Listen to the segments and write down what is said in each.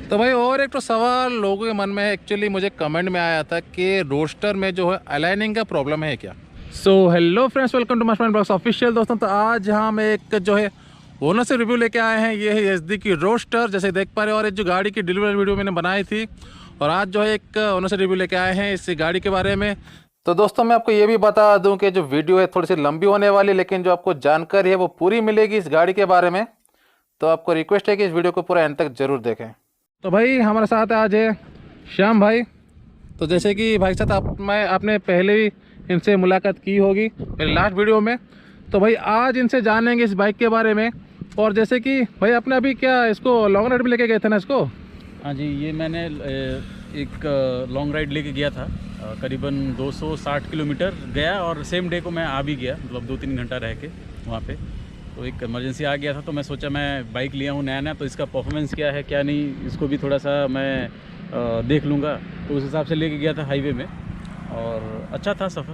तो भाई और एक तो सवाल लोगों के मन में है, एक्चुअली मुझे कमेंट में आया था कि रोस्टर में जो है अलाइनिंग का प्रॉब्लम है क्या। So hello friends, welcome to master blogs official. दोस्तों, तो आज हम एक जो है ओनर से रिव्यू लेके आए हैं। ये है एसडी की रोस्टर, जैसे देख पा रहे हो। और एक जो गाड़ी की डिलीवरी वीडियो मैंने बनाई थी, और आज जो है एक ओनर से रिव्यू लेके आए हैं इस गाड़ी के बारे में। तो दोस्तों, मैं आपको ये भी बता दूं कि जो वीडियो है थोड़ी सी लंबी होने वाली, लेकिन जो आपको जानकारी है वो पूरी मिलेगी इस गाड़ी के बारे में। तो आपको रिक्वेस्ट है कि इस वीडियो को पूरा एंड तक जरूर देखें। तो भाई हमारे साथ आज है श्याम भाई। तो जैसे कि भाई साहब आपने पहले भी इनसे मुलाकात की होगी मेरे लास्ट वीडियो में। तो भाई आज इनसे जानेंगे इस बाइक के बारे में। और जैसे कि भाई आपने अभी क्या इसको लॉन्ग राइड भी लेके गए थे ना इसको? हाँ जी, ये मैंने एक लॉन्ग राइड लेके गया था। करीबन 260 किलोमीटर गया और सेम डे को मैं आ भी गया, मतलब 2-3 घंटा रह के वहाँ पे। तो एक इमरजेंसी आ गया था, तो मैं सोचा मैं बाइक लिया हूँ नया नया, तो इसका परफॉर्मेंस क्या है क्या नहीं, इसको भी थोड़ा सा मैं देख लूँगा। तो उस हिसाब से लेके गया था हाईवे में, और अच्छा था सफ़र।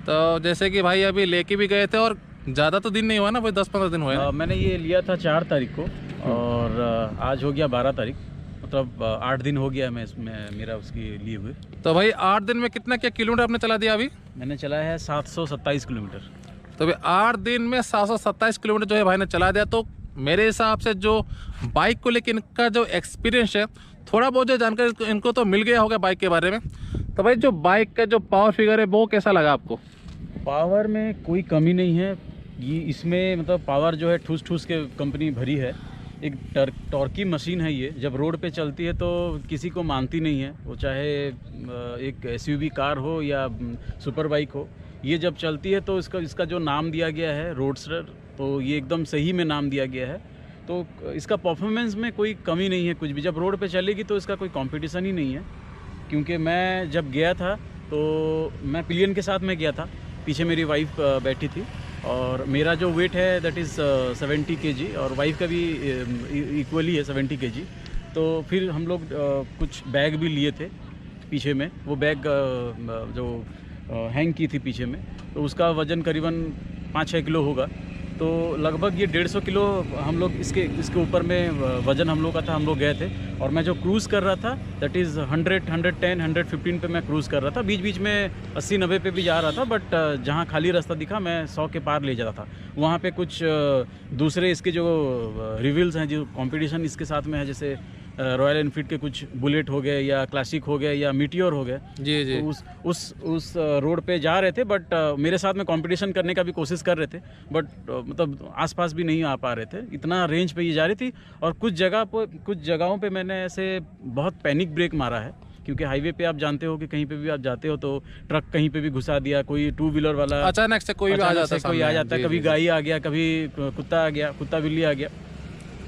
तो जैसे कि भाई अभी लेके भी गए थे, और ज़्यादा तो दिन नहीं हुआ ना, भाई 10-15 दिन हुए। मैंने ये लिया था 4 तारीख को, और आज हो गया 12 तारीख, मतलब 8 दिन हो गया मैं इसमें मेरा उसकी लिए हुए। तो भाई 8 दिन में कितना क्या किलोमीटर आपने चला दिया अभी? मैंने चला है 727 किलोमीटर। तो भाई 8 दिन में 727 किलोमीटर जो है भाई ने चला दिया। तो मेरे हिसाब से जो बाइक को लेकर इनका जो एक्सपीरियंस है, थोड़ा बहुत जो जानकारी इनको तो मिल गया होगा बाइक के बारे में। तो भाई जो बाइक का जो पावर फिगर है वो कैसा लगा आपको? पावर में कोई कमी नहीं है। ये इसमें मतलब पावर जो है ठूस ठूस के कंपनी भरी है। एक टॉर्की मशीन है ये। जब रोड पे चलती है तो किसी को मानती नहीं है, वो चाहे एक एसयूवी कार हो या सुपर बाइक हो। ये जब चलती है तो इसका जो नाम दिया गया है रोडस्टर, तो ये एकदम सही में नाम दिया गया है। तो इसका परफॉर्मेंस में कोई कमी नहीं है कुछ भी। जब रोड पे चलेगी तो इसका कोई कंपटीशन ही नहीं है। क्योंकि मैं जब गया था तो मैं पिलियन के साथ में गया था, पीछे मेरी वाइफ बैठी थी, और मेरा जो वेट है दैट इज़ 70 kg, और वाइफ का भी इक्वली है 70 kg। तो फिर हम लोग कुछ बैग भी लिए थे पीछे में। वो बैग जो हैंग की थी पीछे में, तो उसका वज़न करीबन 5-6 किलो होगा। तो लगभग ये 150 किलो हम लोग इसके ऊपर में वज़न हम लोग का था। हम लोग गए थे, और मैं जो क्रूज़ कर रहा था दैट इज़ 100, 110, 115 पे मैं क्रूज़ कर रहा था। बीच बीच में 80-90 पे भी जा रहा था, बट जहाँ खाली रास्ता दिखा मैं 100 के पार ले जाता था। वहाँ पे कुछ दूसरे इसके जो रिवील्स हैं, जो कंपटीशन इसके साथ में है, जैसे रॉयल एनफील्ड के कुछ बुलेट हो गए, या क्लासिक हो गए, या मीटियोर हो गए, जी जी। तो उस रोड पे जा रहे थे, बट मेरे साथ में कंपटीशन करने का भी कोशिश कर रहे थे, बट मतलब आसपास भी नहीं आ पा रहे थे। इतना रेंज पे ये जा रही थी। और कुछ जगहों पे मैंने ऐसे बहुत पैनिक ब्रेक मारा है, क्योंकि हाईवे पे आप जानते हो कि कहीं पे भी आप जाते हो तो ट्रक कहीं पे भी घुसा दिया, कोई 2 व्हीलर वाला अचानक से कोई भी आ जाता है, कभी गाय आ गया, कभी कुत्ता आ गया, कुत्ता बिल्ली आ गया।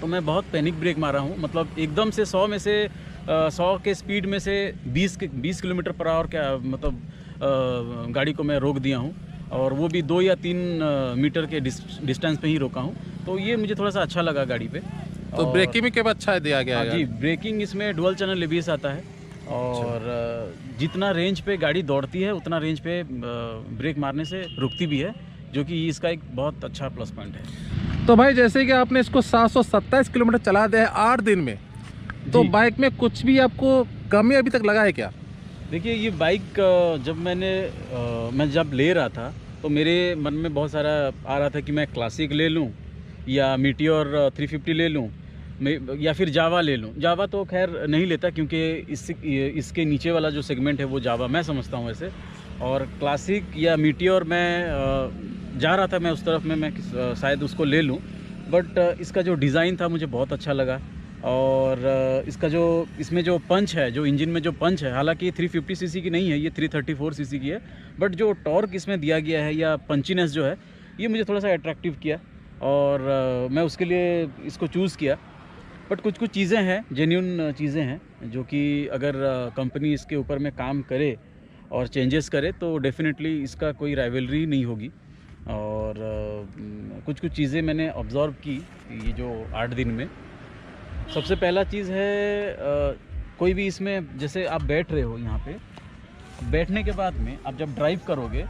तो मैं बहुत पैनिक ब्रेक मारा हूँ, मतलब एकदम से 100 में से 100 के स्पीड में से 20 किलोमीटर पर आवर का मतलब गाड़ी को मैं रोक दिया हूँ, और वो भी 2 या 3 मीटर के डिस्टेंस पे ही रोका हूँ। तो ये मुझे थोड़ा सा अच्छा लगा गाड़ी पे। तो ब्रेकिंग भी क्या अच्छा दिया गया है? जी, ब्रेकिंग इसमें डुअल चैनल एबीएस आता है, और जितना रेंज पे गाड़ी दौड़ती है उतना रेंज पे ब्रेक मारने से रुकती भी है, जो कि इसका एक बहुत अच्छा प्लस पॉइंट है। तो भाई जैसे कि आपने इसको 727 किलोमीटर चला दिया है 8 दिन में, तो बाइक में कुछ भी आपको कमी अभी तक लगा है क्या? देखिए, ये बाइक जब मैं जब ले रहा था तो मेरे मन में बहुत सारा आ रहा था कि मैं क्लासिक ले लूँ, या मीटियोर 350 ले लूँ, या फिर जावा ले लूँ। जावा तो खैर नहीं लेता, क्योंकि इसके नीचे वाला जो सेगमेंट है वो जावा मैं समझता हूँ ऐसे। और क्लासिक या मीटियोर मैं जा रहा था, मैं उस तरफ में मैं शायद उसको ले लूँ, बट इसका जो डिज़ाइन था मुझे बहुत अच्छा लगा। और इसमें जो पंच है, जो इंजन में जो पंच है, हालांकि 350 सीसी की नहीं है, ये 334 सीसी की है, बट जो टॉर्क इसमें दिया गया है या पंचीनेस जो है, ये मुझे थोड़ा सा अट्रैक्टिव किया, और मैं उसके लिए इसको चूज़ किया। बट कुछ चीज़ें हैं, जेन्युइन चीज़ें हैं, जो कि अगर कंपनी इसके ऊपर में काम करे और चेंजेस करे तो डेफिनेटली इसका कोई राइवलरी नहीं होगी। और कुछ चीज़ें मैंने ऑब्ज़र्व की ये जो 8 दिन में। सबसे पहला चीज़ है, कोई भी इसमें जैसे आप बैठ रहे हो, यहाँ पे बैठने के बाद में आप जब ड्राइव करोगे,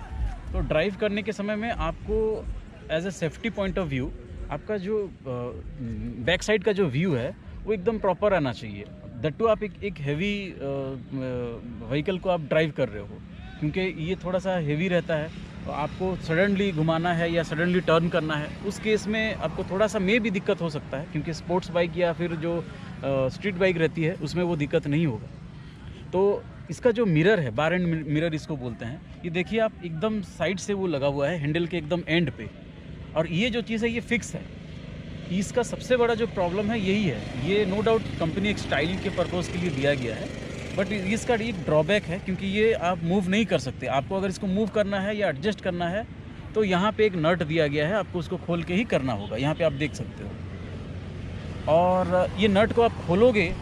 तो ड्राइव करने के समय में आपको as a safety point of view आपका जो बैक साइड का जो व्यू है वो एकदम प्रॉपर आना चाहिए। दैट टू आप एक हैवी व्हीकल को आप ड्राइव कर रहे हो, क्योंकि ये थोड़ा सा हैवी रहता है, तो आपको सडनली घुमाना है या सडनली टर्न करना है, उस केस में आपको थोड़ा सा में भी दिक्कत हो सकता है, क्योंकि स्पोर्ट्स बाइक या फिर जो स्ट्रीट बाइक रहती है उसमें वो दिक्कत नहीं होगा। तो इसका जो मिरर है, बार एंड मिरर इसको बोलते हैं, ये देखिए आप एकदम साइड से वो लगा हुआ है हैंडल के एकदम एंड पे, और ये जो चीज़ है ये फिक्स है। इसका सबसे बड़ा जो प्रॉब्लम है यही है। ये नो डाउट कंपनी एक स्टाइल के पर्पज़ के लिए दिया गया है, बट इसका एक ड्रॉबैक है, क्योंकि ये आप मूव नहीं कर सकते। आपको अगर इसको मूव करना है या एडजस्ट करना है तो यहाँ पे एक नट दिया गया है, आपको उसको खोल के ही करना होगा। यहाँ पे आप देख सकते हो, और ये नट को आप खोलोगे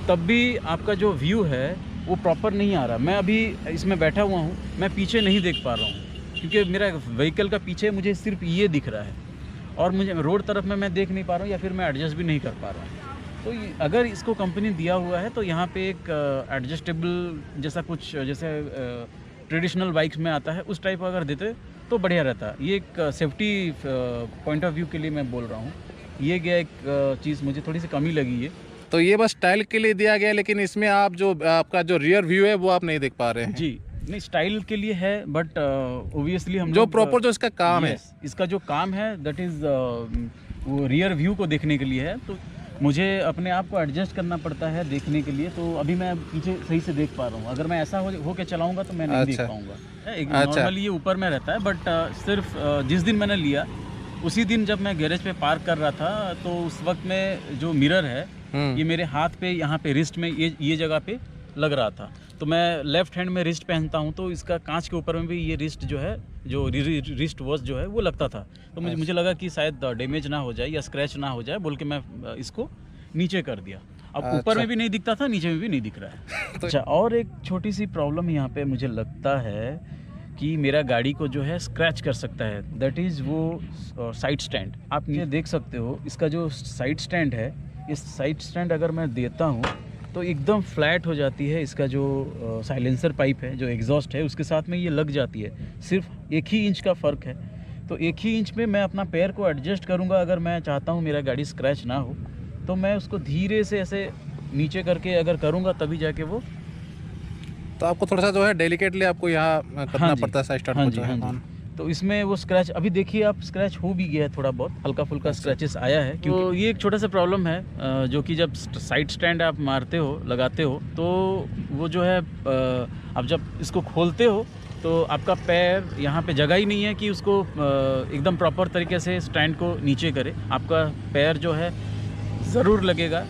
तब भी आपका जो व्यू है वो प्रॉपर नहीं आ रहा। मैं अभी इसमें बैठा हुआ हूँ, मैं पीछे नहीं देख पा रहा हूँ, क्योंकि मेरा व्हीकल का पीछे मुझे सिर्फ ये दिख रहा है, और मुझे रोड तरफ में मैं देख नहीं पा रहा हूँ, या फिर मैं एडजस्ट भी नहीं कर पा रहा हूँ। तो अगर इसको कंपनी दिया हुआ है तो यहाँ पे एक एडजस्टेबल जैसा कुछ, जैसे ट्रेडिशनल बाइक्स में आता है उस टाइप अगर देते तो बढ़िया रहता। ये एक सेफ्टी पॉइंट ऑफ व्यू के लिए मैं बोल रहा हूँ। ये गया एक चीज़ मुझे थोड़ी सी कमी लगी है। तो ये बस स्टाइल के लिए दिया गया, लेकिन इसमें आप जो आपका जो रियर व्यू है वो आप नहीं देख पा रहे हैं। जी नहीं, स्टाइल के लिए है, बट ओबियसली हम जो प्रॉपर जो इसका काम है, इसका जो काम है दैट इज़ वो रियर व्यू को देखने के लिए है। तो मुझे अपने आप को एडजस्ट करना पड़ता है देखने के लिए। तो अभी मैं पीछे सही से देख पा रहा हूँ, अगर मैं ऐसा हो के चलाऊँगा तो मैं नहीं देख पाऊँगा। नॉर्मली ये ऊपर में रहता है, बट सिर्फ जिस दिन मैंने लिया उसी दिन जब मैं गैरेज पे पार्क कर रहा था, तो उस वक्त में जो मिरर है ये मेरे हाथ पे, यहाँ पे रिस्ट में, ये जगह पे लग रहा था। तो मैं लेफ्ट हैंड में रिस्ट पहनता हूँ, तो इसका कांच के ऊपर में भी ये रिस्ट जो है, जो रिस्ट वॉच जो है वो लगता था। तो मुझे लगा कि शायद डैमेज ना हो जाए या स्क्रैच ना हो जाए, बोल के मैं इसको नीचे कर दिया। अब ऊपर में भी नहीं दिखता था, नीचे में भी नहीं दिख रहा है। अच्छा, और एक छोटी सी प्रॉब्लम यहाँ पे मुझे लगता है कि मेरा गाड़ी को जो है स्क्रैच कर सकता है, दैट इज़ वो साइड स्टैंड। आप ये देख सकते हो, इसका जो साइड स्टैंड है, इस साइड स्टैंड अगर मैं देता हूँ तो एकदम फ्लैट हो जाती है। इसका जो साइलेंसर पाइप है, जो एग्जॉस्ट है, उसके साथ में ये लग जाती है। सिर्फ 1 ही इंच का फ़र्क है। तो 1 ही इंच में मैं अपना पैर को एडजस्ट करूँगा। अगर मैं चाहता हूँ मेरा गाड़ी स्क्रैच ना हो, तो मैं उसको धीरे से ऐसे नीचे करके अगर करूँगा तभी जाके वो। तो आपको थोड़ा सा जो है डेलिकेटली आपको यहाँ करना पड़ता है साइड स्टार्ट। तो इसमें वो स्क्रैच, अभी देखिए आप, स्क्रैच हो भी गया है, थोड़ा बहुत हल्का फुल्का स्क्रैचेस आया है। तो ये एक छोटा सा प्रॉब्लम है, जो कि जब साइड स्टैंड आप मारते हो, लगाते हो, तो वो जो है आप जब इसको खोलते हो तो आपका पैर यहाँ पे जगह ही नहीं है कि उसको एकदम प्रॉपर तरीके से स्टैंड को नीचे करे। आपका पैर जो है ज़रूर लगेगा,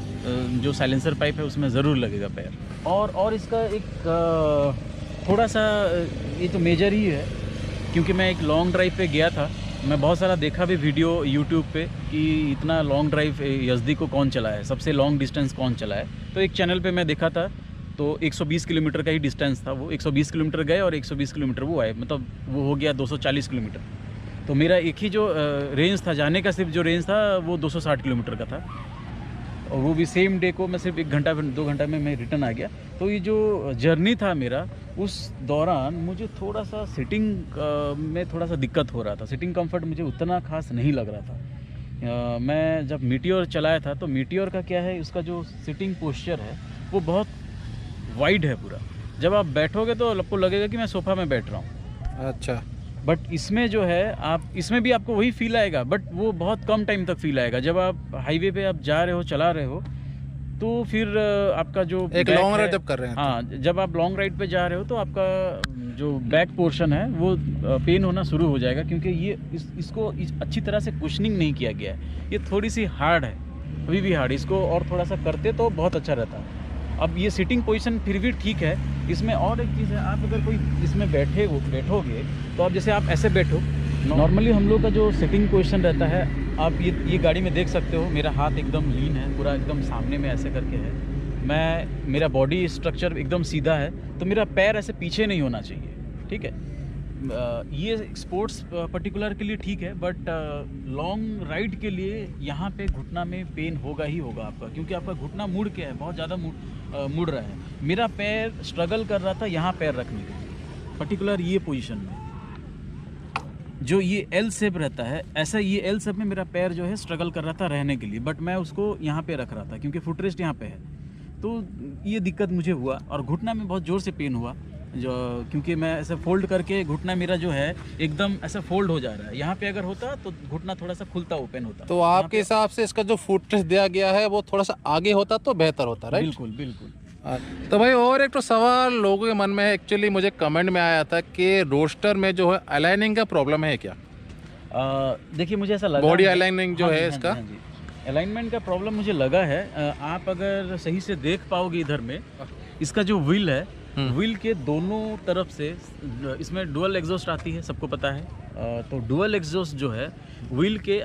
जो साइलेंसर पाइप है उसमें ज़रूर लगेगा पैर। और इसका एक थोड़ा सा, ये तो मेजर ही है, क्योंकि मैं एक लॉन्ग ड्राइव पे गया था। मैं बहुत सारा देखा भी वीडियो यूट्यूब पे कि इतना लॉन्ग ड्राइव यज़दी को कौन चला है, सबसे लॉन्ग डिस्टेंस कौन चला है। तो एक चैनल पे मैं देखा था, तो 120 किलोमीटर का ही डिस्टेंस था। वो 120 किलोमीटर गए और 120 किलोमीटर वो आए, मतलब वो हो गया 240 किलोमीटर। तो मेरा एक ही जो रेंज था जाने का, सिर्फ जो रेंज था वो 260 किलोमीटर का था, और वो भी सेम डे को मैं सिर्फ 1 घंटा 2 घंटा में मैं रिटर्न आ गया। तो ये जो जर्नी था मेरा, उस दौरान मुझे थोड़ा सा सिटिंग में थोड़ा सा दिक्कत हो रहा था। सिटिंग कंफर्ट मुझे उतना खास नहीं लग रहा था। मैं जब मीटियोर चलाया था, तो मीटियोर का क्या है, उसका जो सिटिंग पोस्चर है वो बहुत वाइड है पूरा। जब आप बैठोगे तो आपको लगेगा कि मैं सोफ़ा में बैठ रहा हूँ। अच्छा, बट इसमें जो है, आप इसमें भी आपको वही फील आएगा, बट वो बहुत कम टाइम तक फील आएगा। जब आप हाईवे पे आप जा रहे हो, चला रहे हो, तो फिर आपका जो एक लॉन्ग राइड जब कर रहे हैं, हाँ, जब आप लॉन्ग राइड पे जा रहे हो तो आपका जो बैक पोर्शन है वो पेन होना शुरू हो जाएगा, क्योंकि ये इसको अच्छी तरह से कुशनिंग नहीं किया गया है। ये थोड़ी सी हार्ड है, अभी भी हार्ड। इसको और थोड़ा सा करते तो बहुत अच्छा रहता है। अब ये सिटिंग पोजीशन फिर भी ठीक है। इसमें और एक चीज़ है, आप अगर कोई इसमें बैठोगे तो आप जैसे आप ऐसे बैठो, नॉर्मली हम लोग का जो सिटिंग पोजीशन रहता है, आप ये गाड़ी में देख सकते हो, मेरा हाथ एकदम लीन है, पूरा एकदम सामने में ऐसे करके है। मेरा बॉडी स्ट्रक्चर एकदम सीधा है, तो मेरा पैर ऐसे पीछे नहीं होना चाहिए, ठीक है। ये स्पोर्ट्स पर्टिकुलर के लिए ठीक है, बट लॉन्ग राइड के लिए यहाँ पे घुटना में पेन होगा ही होगा आपका, क्योंकि आपका घुटना मुड़ के है, बहुत ज़्यादा मुड़ रहा है। मेरा पैर स्ट्रगल कर रहा था यहाँ पैर रखने के लिए, पर्टिकुलर ये पोजीशन में, जो ये एल शेप रहता है, ऐसा ये एल शेप में मेरा पैर जो है स्ट्रगल कर रहा था रहने के लिए, बट मैं उसको यहाँ पे रख रहा था क्योंकि फुटरेस्ट यहाँ पे है। तो ये दिक्कत मुझे हुआ और घुटना में बहुत ज़ोर से पेन हुआ, जो क्योंकि मैं ऐसे फोल्ड करके घुटना मेरा जो है एकदम ऐसा फोल्ड हो जा रहा है। यहाँ पे अगर होता तो घुटना थोड़ा सा खुलता, ओपन होता। तो आपके हिसाब से इसका जो फुट रेस्ट दिया गया है वो थोड़ा सा आगे होता तो बेहतर होता, राइट? बिल्कुल बिल्कुल। तो भाई और एक तो सवाल लोगों के मन में है, एक्चुअली मुझे कमेंट में आया था कि रोस्टर में जो है अलाइनिंग का प्रॉब्लम है क्या? देखिए मुझे ऐसा लगा बॉडी अलाइनिंग जो है इसका अलाइनमेंट का प्रॉब्लम मुझे लगा है। आप अगर सही से देख पाओगे इधर में इसका जो व्हील है, व्हील के दोनों तरफ से इसमें डुअल एग्जॉस्ट आती है, सबको पता है। तो डुअल एग्जॉस्ट जो है व्हील के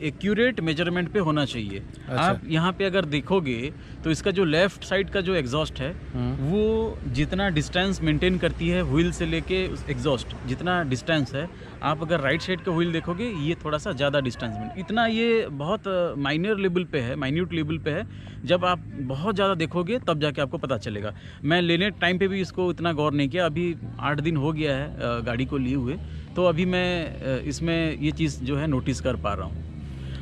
एक्यूरेट मेजरमेंट पे होना चाहिए। अच्छा। आप यहाँ पे अगर देखोगे तो इसका जो लेफ्ट साइड का जो एग्जॉस्ट है वो जितना डिस्टेंस मेंटेन करती है व्हील से लेके एग्जॉस्ट जितना डिस्टेंस है, आप अगर राइट साइड का व्हील देखोगे ये थोड़ा सा ज़्यादा डिस्टेंस में, इतना ये बहुत माइनर लेवल पे है, माइन्यूट लेवल पे है। जब आप बहुत ज़्यादा देखोगे तब जाके आपको पता चलेगा। मैं लेने टाइम पे भी इसको इतना गौर नहीं किया, अभी 8 दिन हो गया है गाड़ी को लिए हुए, तो अभी मैं इसमें ये चीज़ जो है नोटिस कर पा रहा हूँ।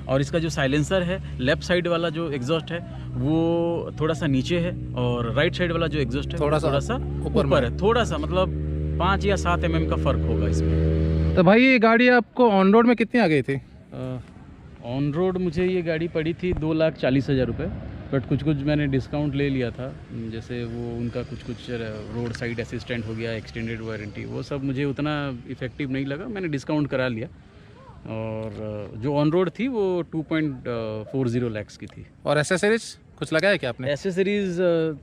और इसका जो साइलेंसर है, लेफ्ट साइड वाला जो एग्जॉस्ट है वो थोड़ा सा नीचे है और राइट साइड वाला जो एग्जॉस्ट है थोड़ा सा ऊपर है, थोड़ा सा मतलब 5 या 7 mm का फ़र्क होगा इसमें। तो भाई ये गाड़ी आपको ऑन रोड में कितनी आ गई थी? ऑन रोड मुझे ये गाड़ी पड़ी थी 2,40,000 रुपये, बट कुछ मैंने डिस्काउंट ले लिया था, जैसे वो उनका कुछ रोड साइड असिस्टेंट हो गया, एक्सटेंडेड वारंटी, वो सब मुझे उतना इफ़ेक्टिव नहीं लगा, मैंने डिस्काउंट करा लिया। और जो ऑन रोड थी वो 2.40 लाख की थी। और एसेसरीज कुछ लगाया क्या आपने? एसेसरीज़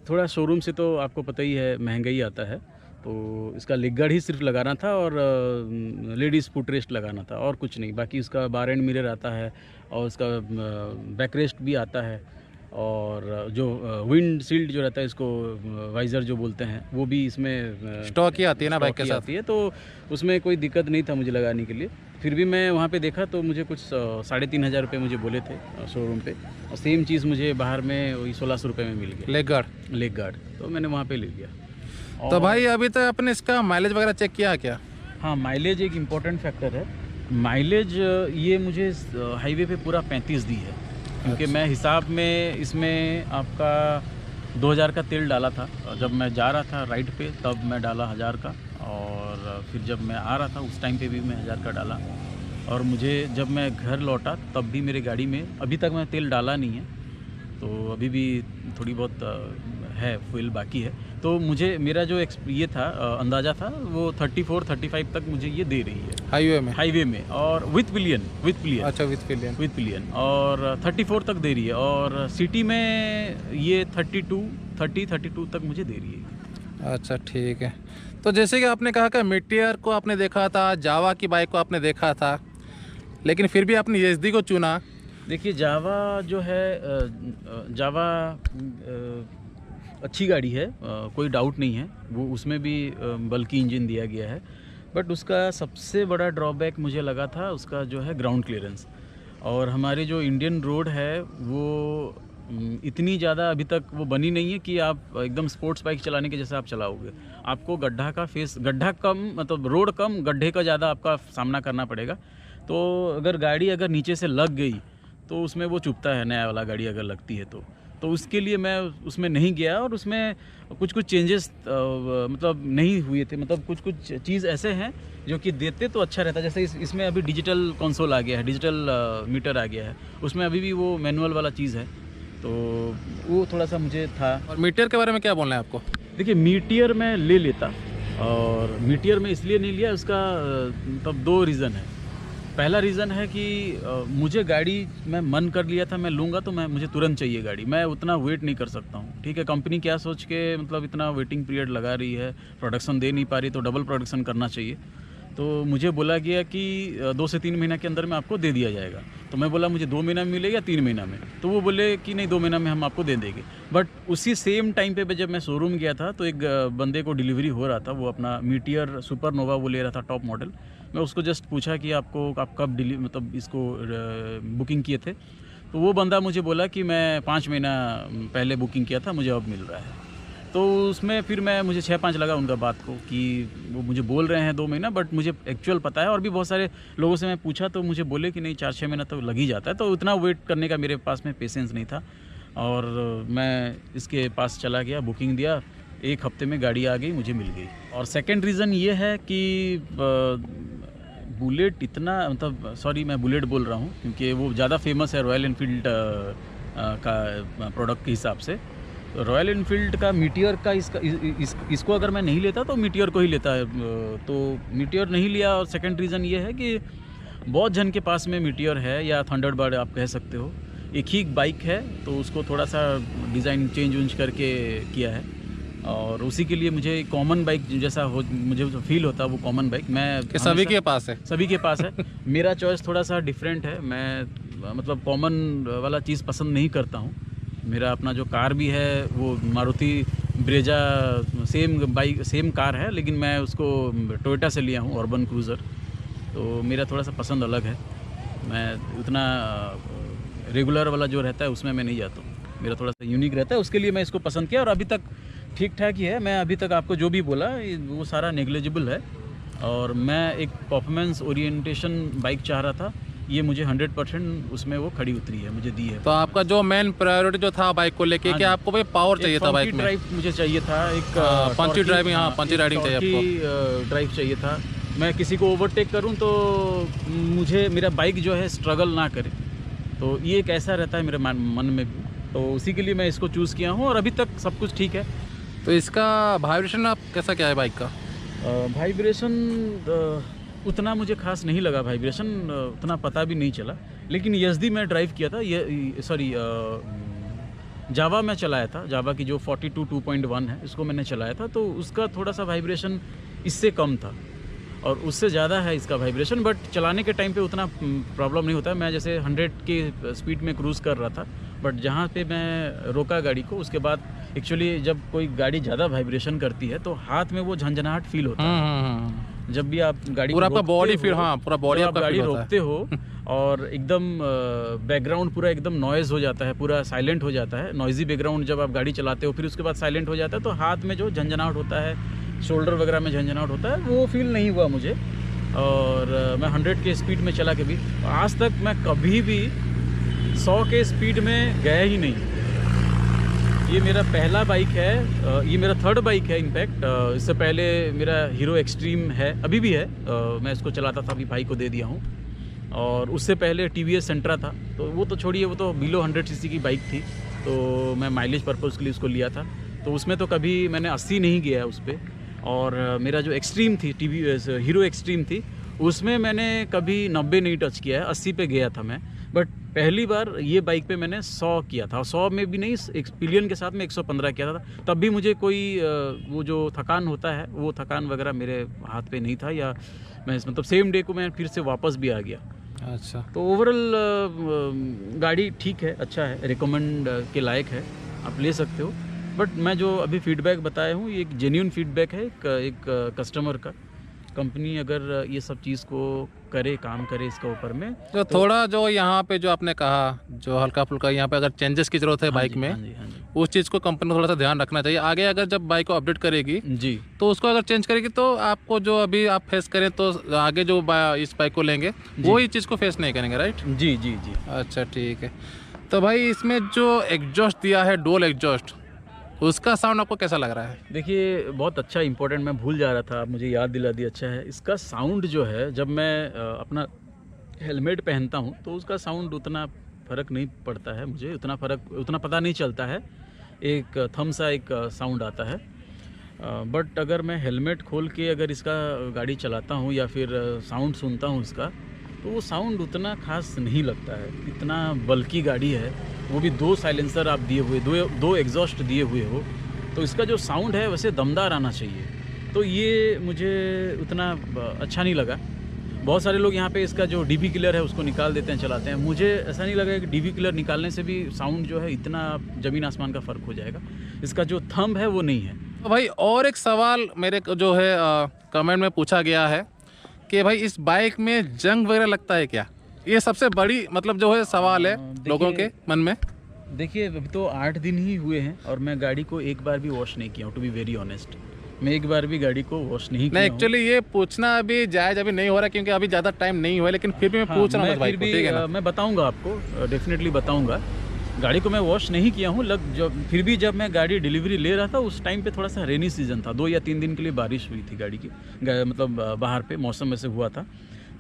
थोड़ा शोरूम से तो आपको पता ही है महंगा ही आता है, तो इसका लेग गार्ड ही सिर्फ लगाना था और लेडीज़ फुट रेस्ट लगाना था और कुछ नहीं। बाकी उसका बार एंड मिरर आता है और उसका बैक रेस्ट भी आता है, और जो विंड शील्ड जो रहता है, इसको वाइज़र जो बोलते हैं, वो भी इसमें स्टॉक ही आती है ना बाइक के साथ आती है, तो उसमें कोई दिक्कत नहीं था मुझे लगाने के लिए। फिर भी मैं वहाँ पे देखा तो मुझे कुछ 3,500 रुपये मुझे बोले थे शोरूम पे, और सेम चीज़ मुझे बाहर में वही 1,600 रुपये में मिल गया, लेग गार्ड, तो मैंने वहाँ पे ले लिया। तो भाई अभी तक आपने इसका माइलेज वगैरह चेक किया क्या? हाँ, माइलेज एक इम्पोर्टेंट फैक्टर है। माइलेज ये मुझे हाईवे पे पूरा 35 दी है, क्योंकि मैं हिसाब में इसमें आपका 2,000 का तेल डाला था। जब मैं जा रहा था राइड पे तब मैं डाला 1,000 का, और फिर जब मैं आ रहा था उस टाइम पे भी मैं 1,000 का डाला, और मुझे जब मैं घर लौटा तब भी मेरे गाड़ी में अभी तक मैं तेल डाला नहीं है, तो अभी भी थोड़ी बहुत है फ्यूल बाकी है। तो मुझे मेरा जो ये था अंदाज़ा था वो 34-35 तक मुझे ये दे रही है हाईवे में और विथ पिलियन। अच्छा, विथ पिलियन और 34 तक दे रही है, और सिटी में ये 32 तक मुझे दे रही है। अच्छा, ठीक है। तो जैसे कि आपने कहा कि मीटियर को आपने देखा था, जावा की बाइक को आपने देखा था, लेकिन फिर भी आपने एसडी को चुना। देखिए जावा जो है, जावा अच्छी गाड़ी है, कोई डाउट नहीं है, वो उसमें भी बल्कि इंजन दिया गया है, बट उसका सबसे बड़ा ड्रॉबैक मुझे लगा था उसका जो है ग्राउंड क्लियरेंस। और हमारे जो इंडियन रोड है वो इतनी ज़्यादा अभी तक वो बनी नहीं है कि आप एकदम स्पोर्ट्स बाइक चलाने के जैसे आप चलाओगे। आपको गड्ढा कम, मतलब रोड कम, गड्ढे का ज़्यादा आपका सामना करना पड़ेगा। तो अगर गाड़ी अगर नीचे से लग गई तो उसमें वो चुभता है, नया वाला गाड़ी अगर लगती है तो उसके लिए मैं उसमें नहीं गया, और उसमें कुछ चेंजेस मतलब नहीं हुए थे, मतलब कुछ चीज़ ऐसे हैं जो कि देते तो अच्छा रहता। जैसे इसमें अभी डिजिटल कंसोल आ गया है, डिजिटल मीटर आ गया है, उसमें अभी भी वो मैनुअल वाला चीज़ है, तो वो थोड़ा सा मुझे था। और मीटियर के बारे में क्या बोलना है आपको? देखिए मीटियर में ले लेता, और मीटियर में इसलिए नहीं लिया, उसका मतलब 2 रीज़न है। पहला रीज़न है कि मुझे गाड़ी मैं मन कर लिया था मैं लूँगा, तो मुझे तुरंत चाहिए गाड़ी, मैं उतना वेट नहीं कर सकता हूँ। ठीक है, कंपनी क्या सोच के मतलब इतना वेटिंग पीरियड लगा रही है, प्रोडक्शन दे नहीं पा रही, तो डबल प्रोडक्शन करना चाहिए। तो मुझे बोला गया कि 2 से 3 महीना के अंदर में आपको दे दिया जाएगा। तो मैं बोला मुझे 2 महीना में मिलेगा या 3 महीना में, तो वो बोले कि नहीं 2 महीना में हम आपको दे देंगे। बट उसी सेम टाइम पे जब मैं शोरूम गया था तो एक बंदे को डिलीवरी हो रहा था, वो अपना मीटियर सुपरनोवा वो ले रहा था, टॉप मॉडल। मैं उसको जस्ट पूछा कि आप कब मतलब इसको बुकिंग किए थे, तो वो बंदा मुझे बोला कि मैं 5 महीना पहले बुकिंग किया था, मुझे अब मिल रहा है। तो उसमें फिर मुझे 6-5 लगा उनका बात को कि वो मुझे बोल रहे हैं 2 महीना, बट मुझे एक्चुअल पता है, और भी बहुत सारे लोगों से मैं पूछा तो मुझे बोले कि नहीं 4-6 महीना तो लग ही जाता है, तो उतना वेट करने का मेरे पास में पेशेंस नहीं था। और मैं इसके पास चला गया, बुकिंग दिया, 1 हफ्ते में गाड़ी आ गई, मुझे मिल गई। और सेकंड रीज़न ये है कि बुलेट इतना, मतलब सॉरी मैं बुलेट बोल रहा हूँ क्योंकि वो ज़्यादा फेमस है रॉयल एनफील्ड का प्रोडक्ट के हिसाब से। रॉयल एनफील्ड का मीटियर का इसको अगर मैं नहीं लेता तो मीटियर को ही लेता है, तो मीटियर नहीं लिया। और सेकंड रीज़न ये है कि बहुत जन के पास में मीटियर है या थंडरबर्ड आप कह सकते हो, एक ही बाइक है, तो उसको थोड़ा सा डिज़ाइन चेंज वेंज करके किया है। और उसी के लिए मुझे कॉमन बाइक जैसा हो, मुझे फील होता है वो कॉमन बाइक मैं सभी के पास है, सभी के पास है। मेरा चॉइस थोड़ा सा डिफरेंट है, मैं मतलब कॉमन वाला चीज़ पसंद नहीं करता हूँ। मेरा अपना जो कार भी है वो मारुति ब्रेजा, सेम कार है, लेकिन मैं उसको टोयोटा से लिया हूँ, अर्बन क्रूज़र। तो मेरा थोड़ा सा पसंद अलग है, मैं उतना रेगुलर वाला जो रहता है उसमें मैं नहीं जाता हूँ, मेरा थोड़ा सा यूनिक रहता है, उसके लिए मैं इसको पसंद किया। और अभी तक ठीक ठाक ही है, मैं अभी तक आपको जो भी बोला वो सारा नेग्लिजिबल है। और मैं एक परफॉर्मेंस ओरिएंटेशन बाइक चाह रहा था, ये मुझे 100% उसमें वो खड़ी उतरी है, मुझे दी है। तो आपका जो मेन प्रायोरिटी जो था बाइक को लेके कि आपको भाई पावर चाहिए था बाइक में, ड्राइव मुझे चाहिए था, एक पंची ड्राइविंग, हाँ पंची राइडिंग चाहिए आपको, ड्राइव चाहिए था। मैं किसी को ओवरटेक करूं तो मुझे मेरा बाइक जो है स्ट्रगल ना करे, तो ये एक ऐसा रहता है मेरे मन में भी, तो उसी के लिए मैं इसको चूज़ किया हूं। और अभी तक सब कुछ ठीक है। तो इसका वाइब्रेशन आप कैसा क्या है बाइक का? वाइब्रेशन उतना मुझे खास नहीं लगा, वाइब्रेशन उतना पता भी नहीं चला। लेकिन यजदी में ड्राइव किया था, ये सॉरी जावा में चलाया था, जावा की जो 42.1 है इसको मैंने चलाया था, तो उसका थोड़ा सा वाइब्रेशन इससे कम था और उससे ज़्यादा है इसका वाइब्रेशन। बट चलाने के टाइम पे उतना प्रॉब्लम नहीं होता है। मैं जैसे 100 की स्पीड में क्रूज़ कर रहा था, बट जहाँ पे मैं रोका गाड़ी को, उसके बाद एक्चुअली जब कोई गाड़ी ज़्यादा वाइब्रेशन करती है तो हाथ में वो झंझनाहट फील होता है। जब भी आप गाड़ी पूरा आपका बॉडी फील, हाँ पूरा बॉडी आप गाड़ी रोकते हो और एकदम बैकग्राउंड पूरा एकदम नॉइज़ हो जाता है, पूरा साइलेंट हो जाता है, नॉइज़ी बैकग्राउंड जब आप गाड़ी चलाते हो, फिर उसके बाद साइलेंट हो जाता है, तो हाथ में जो झंझनाहट होता है, शोल्डर वगैरह में झंझनाहट होता है, वो फील नहीं हुआ मुझे। और मैं 100 के स्पीड में चला के भी, आज तक मैं कभी भी 100 के स्पीड में गया ही नहीं। ये मेरा पहला बाइक है, ये मेरा थर्ड बाइक है इनफैक्ट। इससे पहले मेरा हीरो एक्सट्रीम है, अभी भी है, मैं इसको चलाता था, अभी भाई को दे दिया हूँ। और उससे पहले TVS सेंट्रा था, तो वो तो छोड़िए, वो तो बिलो 100 cc की बाइक थी, तो मैं माइलेज पर्पज़ के लिए उसको लिया था, तो उसमें तो कभी मैंने 80 नहीं गया उस पर। और मेरा जो एक्सट्रीम थी, TVS हीरो एक्सट्रीम थी, उसमें मैंने कभी 90 नहीं टच किया है, 80 पे गया था मैं। बट पहली बार ये बाइक पे मैंने 100 किया था, और 100 में भी नहीं, एक पिलियन के साथ में 115 किया था। तब भी मुझे कोई वो जो थकान होता है, वो थकान वगैरह मेरे हाथ पे नहीं था, या मैं मतलब सेम डे को मैं फिर से वापस भी आ गया। अच्छा, तो ओवरऑल गाड़ी ठीक है, अच्छा है, रिकमेंड के लायक है, आप ले सकते हो। बट मैं जो अभी फीडबैक बताया हूँ, ये एक जेन्युइन फीडबैक है एक कस्टमर का। कंपनी अगर ये सब चीज़ को करे, काम करे इसका ऊपर में, तो थोड़ा जो यहाँ पे जो आपने कहा, जो हल्का फुल्का यहाँ पे अगर चेंजेस की जरूरत है बाइक में, हाँ जी, उस चीज़ को कंपनी को थोड़ा सा ध्यान रखना चाहिए। आगे अगर जब बाइक को अपडेट करेगी जी, तो उसको अगर चेंज करेगी, तो आपको जो अभी आप फेस करें, तो आगे जो इस बाइक को लेंगे वो ही चीज़ को फेस नहीं करेंगे, राइट? जी जी जी। अच्छा ठीक है। तो भाई इसमें जो एग्जॉस्ट दिया है, डुअल एग्जॉस्ट, उसका साउंड आपको कैसा लग रहा है? देखिए बहुत अच्छा, इंपॉर्टेंट मैं भूल जा रहा था, आप मुझे याद दिला दिया, अच्छा है। इसका साउंड जो है, जब मैं अपना हेलमेट पहनता हूँ तो उसका साउंड उतना फ़र्क नहीं पड़ता है मुझे, उतना पता नहीं चलता है, एक थम सा एक साउंड आता है। बट अगर मैं हेलमेट खोल के अगर इसका गाड़ी चलाता हूँ या फिर साउंड सुनता हूँ इसका, तो वो साउंड उतना खास नहीं लगता है। इतना बल्कि गाड़ी है, वो भी 2 साइलेंसर आप दिए हुए, दो एग्जॉस्ट दिए हुए हो, तो इसका जो साउंड है वैसे दमदार आना चाहिए। तो ये मुझे उतना अच्छा नहीं लगा। बहुत सारे लोग यहाँ पे इसका जो DB किलर है उसको निकाल देते हैं, चलाते हैं। मुझे ऐसा नहीं लगा कि DB किलर निकालने से भी साउंड जो है इतना ज़मीन आसमान का फ़र्क हो जाएगा। इसका जो थंब है वो नहीं है। तो भाई और एक सवाल मेरे को जो है कमेंट में पूछा गया है कि भाई इस बाइक में जंग वगैरह लगता है क्या? ये सबसे बड़ी मतलब जो है सवाल है लोगों के मन में। देखिए अभी तो 8 दिन ही हुए हैं और मैं गाड़ी को एक बार भी वॉश नहीं किया हूँ, टू बी वेरी ऑनेस्ट। मैं एक बार भी गाड़ी को वॉश नहीं किया। एक्चुअली ये पूछना अभी जायज़ अभी नहीं हो रहा क्योंकि अभी ज़्यादा टाइम नहीं हुआ, लेकिन फिर भी मैं पूछ रहा हूँ। मैं बताऊँगा आपको, डेफिनेटली बताऊँगा। गाड़ी को मैं वॉश नहीं किया हूँ फिर भी जब मैं गाड़ी डिलीवरी ले रहा था उस टाइम पे थोड़ा सा रेनी सीज़न था, 2 या 3 दिन के लिए बारिश हुई थी गाड़ी की, मतलब बाहर पे मौसम में से हुआ था।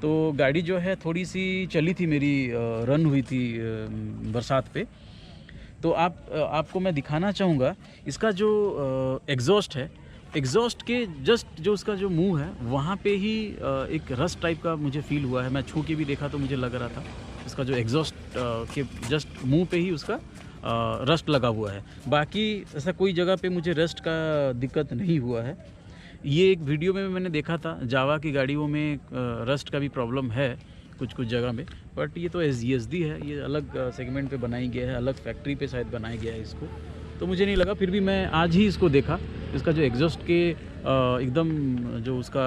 तो गाड़ी जो है थोड़ी सी चली थी मेरी, रन हुई थी बरसात पे। तो आपको मैं दिखाना चाहूँगा इसका जो एग्जॉस्ट है, एग्जॉस्ट के जस्ट जो उसका जो मुंह है वहाँ पे ही एक रस्ट टाइप का मुझे फील हुआ है। मैं छू के भी देखा तो मुझे लग रहा था इसका जो एग्जॉस्ट के जस्ट मुंह पे ही उसका रस्ट लगा हुआ है। बाकी ऐसा कोई जगह पे मुझे रस्ट का दिक्कत नहीं हुआ है। ये एक वीडियो में मैंने देखा था, जावा की गाड़ियों में रस्ट का भी प्रॉब्लम है कुछ जगह में, बट ये तो SGSD है, ये अलग सेगमेंट पे बनाई गया है, अलग फैक्ट्री पे शायद बनाया गया है इसको, तो मुझे नहीं लगा। फिर भी मैं आज ही इसको देखा, इसका जो एग्जॉस्ट के एकदम जो उसका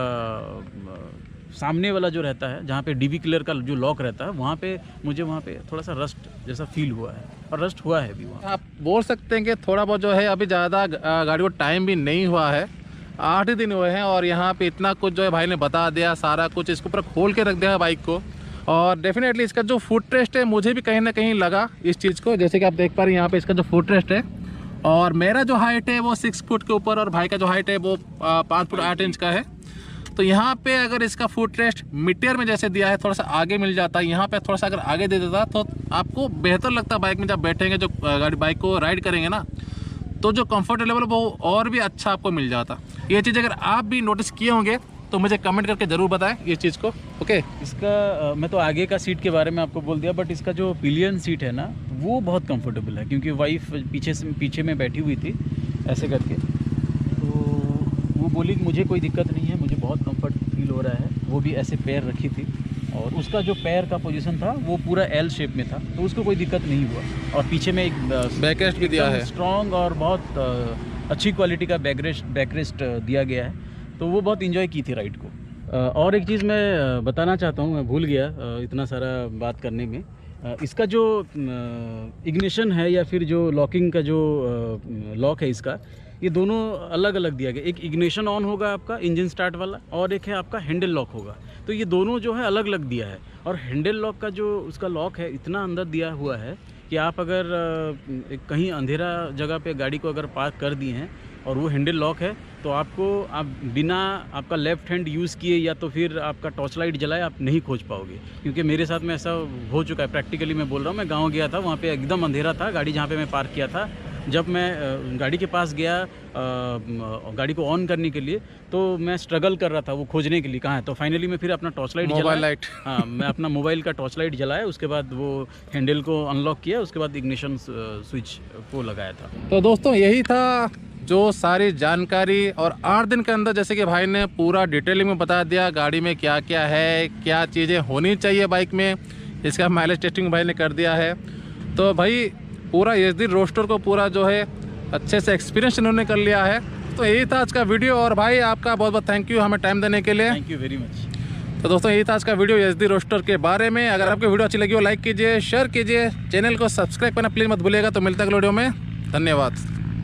सामने वाला जो रहता है, जहाँ पे DB क्लियर का जो लॉक रहता है, वहाँ पे मुझे वहाँ पे थोड़ा सा रस्ट जैसा फील हुआ है, और रस्ट हुआ है भी वहाँ। आप बोल सकते हैं कि थोड़ा बहुत जो है, अभी ज़्यादा गाड़ी को टाइम भी नहीं हुआ है, 8 ही दिन हुए हैं, और यहाँ पे इतना कुछ जो है भाई ने बता दिया, सारा कुछ इसके ऊपर खोल के रख दिया है बाइक को। और डेफिनेटली इसका जो फुट रेस्ट है मुझे भी कहीं ना कहीं लगा इस चीज़ को, जैसे कि आप देख पा रहे हैं यहाँ पे इसका जो फुट रेस्ट है, और मेरा जो हाइट है वो 6 फुट के ऊपर, और भाई का जो हाइट है वो 5 फुट 8 इंच का है। तो यहाँ पे अगर इसका फुट रेस्ट मीटर में जैसे दिया है, थोड़ा सा आगे मिल जाता है, यहाँ पे थोड़ा सा अगर आगे दे देता तो आपको बेहतर लगता है बाइक में। जब बैठेंगे, जो गाड़ी बाइक को राइड करेंगे ना, तो जो कंफर्ट लेवल वो और भी अच्छा आपको मिल जाता। ये चीज़ अगर आप भी नोटिस किए होंगे तो मुझे कमेंट करके ज़रूर बताएं ये चीज़ को। ओके, इसका मैं तो आगे का सीट के बारे में आपको बोल दिया, बट इसका जो पिलियन सीट है ना वो बहुत कंफर्टेबल है, क्योंकि वाइफ पीछे में बैठी हुई थी ऐसे करके, तो वो बोली कि मुझे कोई दिक्कत नहीं है, मुझे बहुत कंफर्ट फील हो रहा है। वो भी ऐसे पैर रखी थी, और उसका जो पैर का पोजीशन था वो पूरा L शेप में था, तो उसको कोई दिक्कत नहीं हुआ। और पीछे में एक बैकरेस्ट भी दिया है, स्ट्रॉन्ग और बहुत अच्छी क्वालिटी का बैकरेस्ट दिया गया है, तो वो बहुत इंजॉय की थी राइड को। और एक चीज़ मैं बताना चाहता हूँ, मैं भूल गया इतना सारा बात करने में। इसका जो इग्निशन है या फिर जो लॉकिंग का जो लॉक है इसका, ये दोनों अलग अलग दिया गया। एक इग्निशन ऑन होगा आपका इंजन स्टार्ट वाला, और एक है आपका हैंडल लॉक होगा, तो ये दोनों जो है अलग अलग दिया है। और हैंडल लॉक का जो उसका लॉक है इतना अंदर दिया हुआ है कि आप अगर कहीं अंधेरा जगह पे गाड़ी को अगर पार्क कर दिए हैं और वो हैंडल लॉक है, तो आप बिना आपका लेफ़्ट हैंड यूज़ किए या तो फिर आपका टॉर्च लाइट जलाए आप नहीं खोज पाओगे। क्योंकि मेरे साथ में ऐसा हो चुका है, प्रैक्टिकली मैं बोल रहा हूँ। मैं गांव गया था, वहाँ पे एकदम अंधेरा था, गाड़ी जहाँ पे मैं पार्क किया था। जब मैं गाड़ी के पास गया गाड़ी को ऑन करने के लिए, तो मैं स्ट्रगल कर रहा था वो खोजने के लिए कहाँ है। तो फाइनली मैं फिर अपना टॉर्च लाइट जलाया, हाँ, मैं अपना मोबाइल का टॉर्च लाइट जलाया, उसके बाद वो हैंडल को अनलॉक किया, उसके बाद इग्निशन स्विच को लगाया था। तो दोस्तों यही था जो सारी जानकारी, और 8 दिन के अंदर जैसे कि भाई ने पूरा डिटेलिंग में बता दिया गाड़ी में क्या क्या है, क्या चीज़ें होनी चाहिए बाइक में। इसका माइलेज टेस्टिंग भाई ने कर दिया है। तो भाई पूरा SGD रोस्टर को पूरा जो है अच्छे से एक्सपीरियंस इन्होंने कर लिया है। तो यही था आज का वीडियो, और भाई आपका बहुत बहुत थैंक यू हमें टाइम देने के लिए। Thank you very much. तो दोस्तों यही था आज का वीडियो SGD रोस्टर के बारे में। अगर आपको वीडियो अच्छी लगी हो लाइक कीजिए, शेयर कीजिए, चैनल को सब्सक्राइब करना प्लीज़ मत भूलिएगा। तो मिलता है अगले वीडियो में, धन्यवाद।